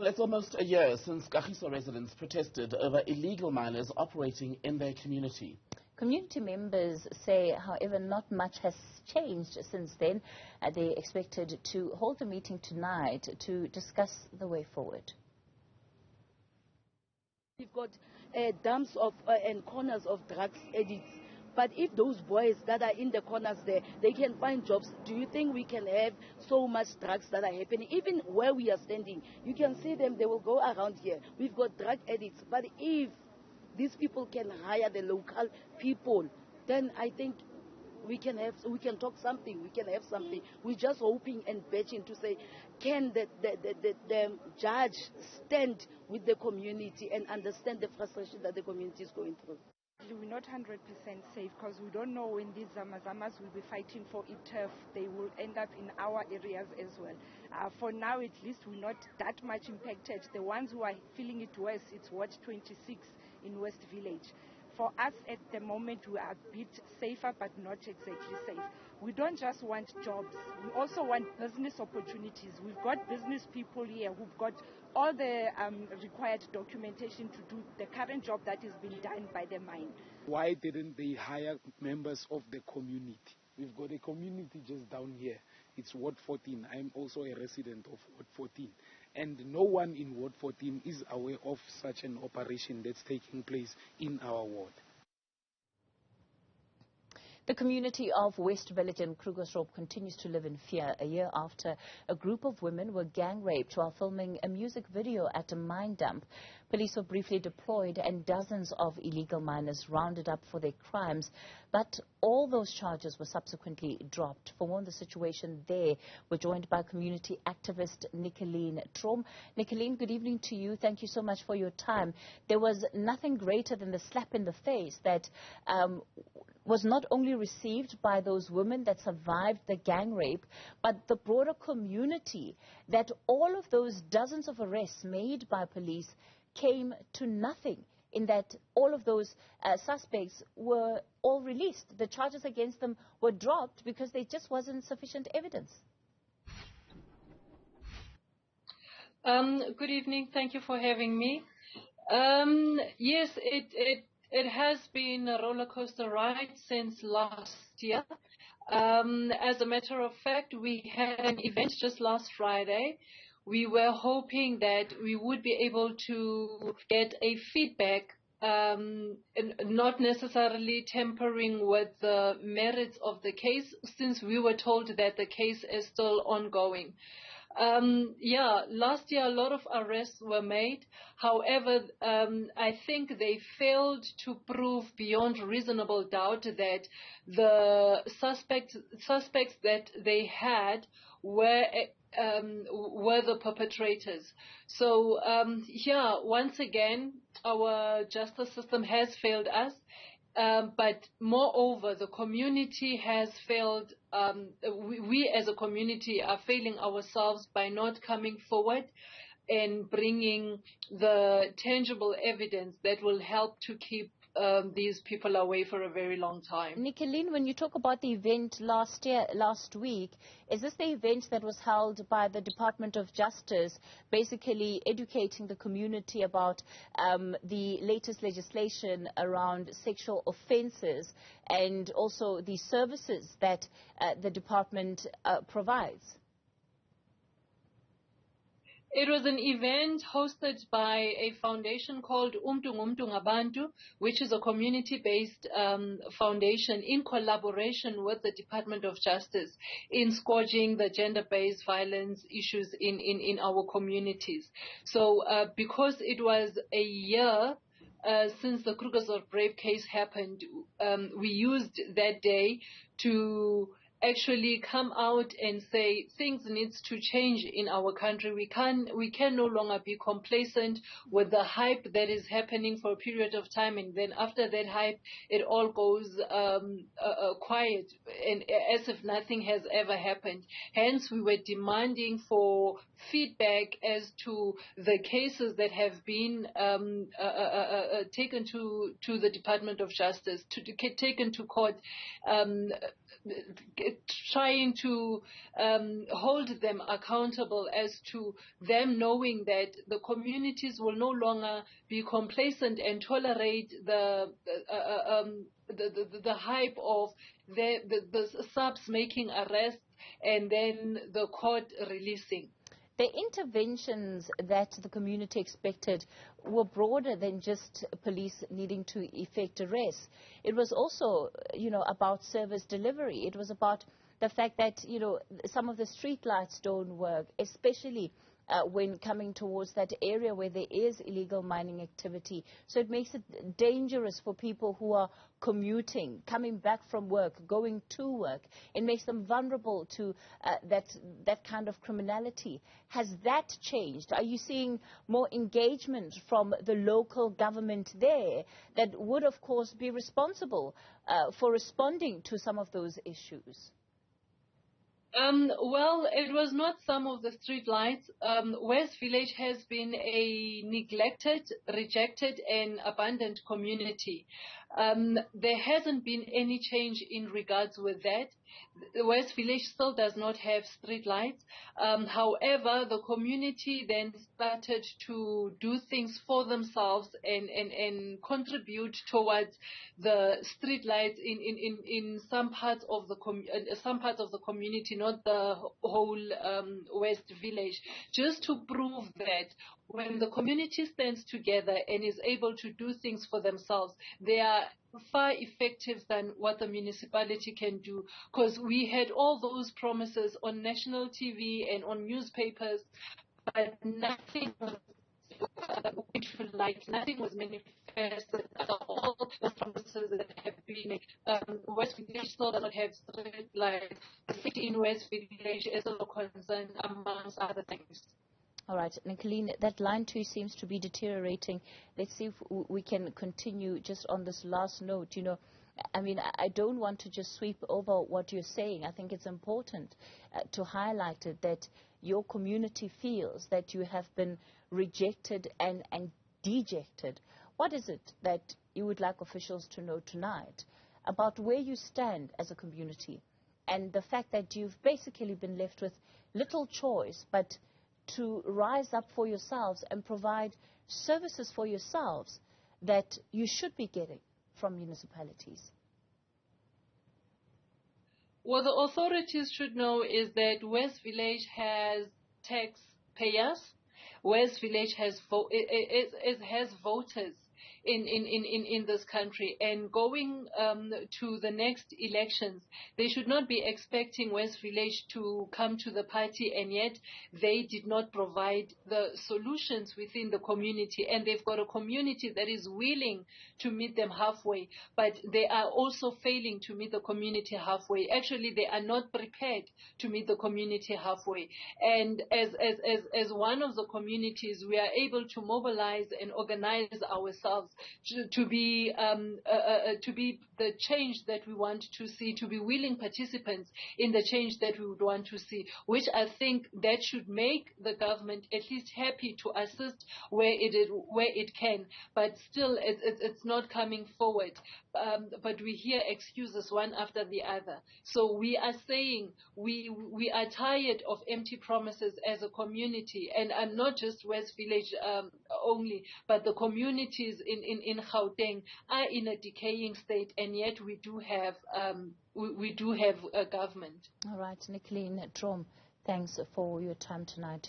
Well, it's almost a year since Kagiso residents protested over illegal miners operating in their community. Community members say, however, not much has changed since then. They expected to hold a meeting tonight to discuss the way forward. We've got dumps of and corners of drugs addicts. But if those boys that are in the corners there, they can find jobs, do you think we can have so much drugs that are happening? Even where we are standing, you can see them, they will go around here. We've got drug addicts. But if these people can hire the local people, then I think we can talk something, we can have something. We're just hoping and betting to say, can the judge stand with the community and understand the frustration that the community is going through? We're not 100% safe because we don't know when these Zamazamas will be fighting for turf. They will end up in our areas as well. For now, at least, we're not that much impacted. The ones who are feeling it worse, it's Ward 26 in West Village. For us at the moment, we are a bit safer, but not exactly safe. We don't just want jobs. We also want business opportunities. We've got business people here who've got all the required documentation to do the current job that is being done by the mine. Why didn't they hire members of the community? We've got a community just down here. It's Ward 14. I'm also a resident of Ward 14. And no one in Ward 14 is aware of such an operation that's taking place in our ward. The community of West Village in Krugersdorp continues to live in fear a year after a group of women were gang raped while filming a music video at a mine dump. Police were briefly deployed and dozens of illegal miners rounded up for their crimes, but all those charges were subsequently dropped. For more on the situation there, we're joined by community activist Nicolene Trom. Nicolene, good evening to you. Thank you so much for your time. There was nothing greater than the slap in the face that was not only received by those women that survived the gang rape, but the broader community, that all of those dozens of arrests made by police came to nothing, in that all of those suspects were all released. The charges against them were dropped because there just wasn't sufficient evidence. Good evening. Thank you for having me. Yes, it has been a roller coaster ride since last year. As a matter of fact, we had an event just last Friday. We were hoping that we would be able to get a feedback, not necessarily tampering with the merits of the case, since we were told that the case is still ongoing. Last year a lot of arrests were made. However, I think they failed to prove beyond reasonable doubt that the suspects that they had were the perpetrators. So, once again, our justice system has failed us. But moreover, the community has failed. We as a community are failing ourselves by not coming forward and bringing the tangible evidence that will help to keep these people away for a very long time. Nicolene, when you talk about the event last week, is this the event that was held by the Department of Justice, basically educating the community about the latest legislation around sexual offences and also the services that the department provides? It was an event hosted by a foundation called Umntu Ngumntu Ngabantu, which is a community-based foundation in collaboration with the Department of Justice in scourging the gender-based violence issues in our communities. So because it was a year since the Krugersdorp rape case happened, we used that day to actually come out and say things needs to change in our country. We can no longer be complacent with the hype that is happening for a period of time, and then after that hype, it all goes quiet, and as if nothing has ever happened. Hence, we were demanding for feedback as to the cases that have been taken to the Department of Justice, taken to court, trying to hold them accountable as to them knowing that the communities will no longer be complacent and tolerate the hype of the subs making arrests and then the court releasing. The interventions that the community expected were broader than just police needing to effect arrests. It was also, about service delivery. It was about the fact that, some of the street lights don't work, especially when coming towards that area where there is illegal mining activity. So it makes it dangerous for people who are commuting, coming back from work, going to work. It makes them vulnerable to that kind of criminality. Has that changed? Are you seeing more engagement from the local government there that would, of course, be responsible for responding to some of those issues? Well, it was not some of the street lights. West Village has been a neglected, rejected, and abandoned community. There hasn't been any change in regards with that. The West Village still does not have street lights. However, the community then started to do things for themselves and contribute towards the street lights in some parts of the community, not the whole West Village, just to prove that when the community stands together and is able to do things for themselves, they are far effective than what the municipality can do. Because we had all those promises on national TV and on newspapers, but nothing was nothing was manifested. All the promises that have been made. West Village still does not have street lights. The city in West Village is a concern, amongst other things. All right, Nicolene, that line too seems to be deteriorating. Let's see if we can continue just on this last note. I don't want to just sweep over what you're saying. I think it's important to highlight it, that your community feels that you have been rejected and dejected. What is it that you would like officials to know tonight about where you stand as a community and the fact that you've basically been left with little choice but to rise up for yourselves and provide services for yourselves that you should be getting from municipalities? What the authorities should know is that West Village has taxpayers. West Village has voters in this country, and going to the next elections, they should not be expecting West Village to come to the party, and yet they did not provide the solutions within the community, and they've got a community that is willing to meet them halfway, but they are also failing to meet the community halfway. Actually, they are not prepared to meet the community halfway, and as one of the communities, we are able to mobilize and organize ourselves to be the change that we want to see, to be willing participants in the change that we would want to see, which I think that should make the government at least happy to assist where it can, but still it's not coming forward. But we hear excuses one after the other. So we are saying we are tired of empty promises as a community, and not just West Village only, but the communities in Gauteng are in a decaying state, and yet we do have a government. All right, Nicolene Trom, thanks for your time tonight.